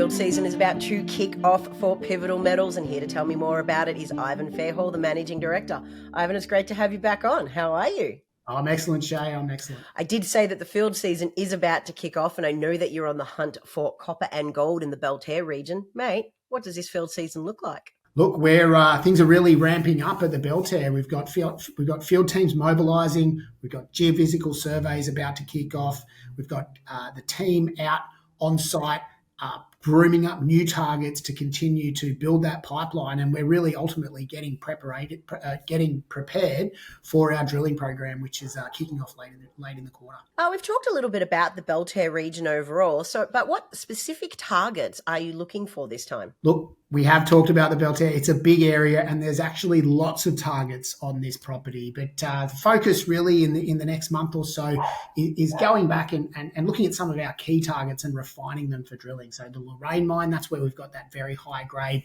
field season is about to kick off for Pivotal Metals, and here to tell me more about it is Ivan Fairhall, the Managing Director. Ivan, it's great to have you back on. How are you? I'm excellent, Shay. I'm excellent. I did say that the field season is about to kick off, and I know that you're on the hunt for copper and gold in the Belterre region. Mate, what does this field season look like? Look, things are really ramping up at the Belterre. We've got field teams mobilising. We've got geophysical surveys about to kick off. We've got the team out on site, grooming up new targets to continue to build that pipeline, and we're really ultimately getting prepared for our drilling program, which is kicking off late in the quarter. We've talked a little bit about the Belterre region overall, but what specific targets are you looking for this time? Look, we have talked about the Belterre. It's a big area, and there's actually lots of targets on this property. But the focus really in the next month or so is going back and looking at some of our key targets and refining them for drilling. So the Lorraine mine, that's where we've got that very high grade,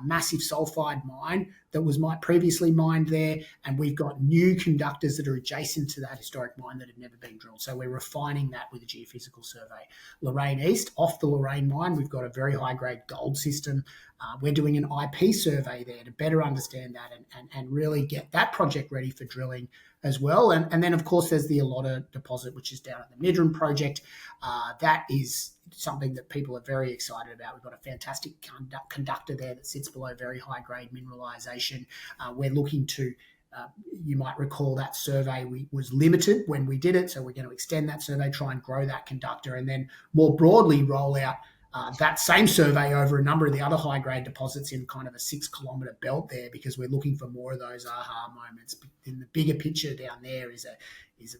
massive sulfide mine that was previously mined there, and we've got new conductors that are adjacent to that historic mine that have never been drilled. So we're refining that with a geophysical survey. Lorraine East, off the Lorraine mine, we've got a very high grade gold system. We're doing an IP survey there to better understand that and really get that project ready for drilling as well. And then, of course, there's the Elotta deposit, which is down at the Midram project. That is something that people are very excited about. We've got a fantastic conductor there that sits below very high-grade mineralisation. We're looking to you might recall that survey was limited when we did it, so we're going to extend that survey, try and grow that conductor, and then more broadly roll out that same survey over a number of the other high-grade deposits in kind of a 6-kilometre belt there, because we're looking for more of those aha moments. In the bigger picture down there is a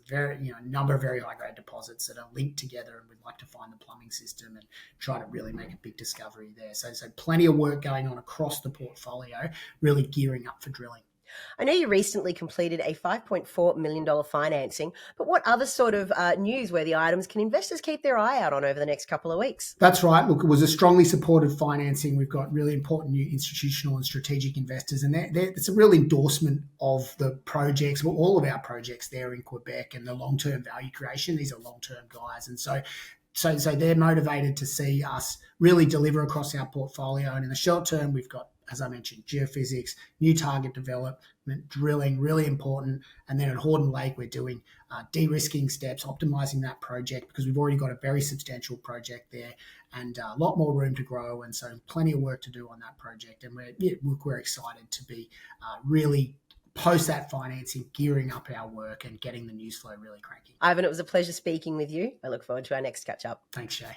very number of very high-grade deposits that are linked together, and we'd like to find the plumbing system and try to really make a big discovery there. So plenty of work going on across the portfolio, really gearing up for drilling. I know you recently completed a $5.4 million financing, but what other sort of news worthy items can investors keep their eye out on over the next couple of weeks? That's right. Look, it was a strongly supported financing. We've got really important new institutional and strategic investors, and it's a real endorsement of the projects, well, all of our projects there in Quebec, and the long-term value creation. These are long-term guys, and so they're motivated to see us really deliver across our portfolio. And in the short term, we've got, as I mentioned, geophysics, new target development, drilling, really important. And then at Horden Lake, we're doing de-risking steps, optimising that project, because we've already got a very substantial project there and a lot more room to grow. And so plenty of work to do on that project. And we're excited to be really post that financing, gearing up our work and getting the news flow really cranky. Ivan, it was a pleasure speaking with you. I look forward to our next catch up. Thanks, Shay.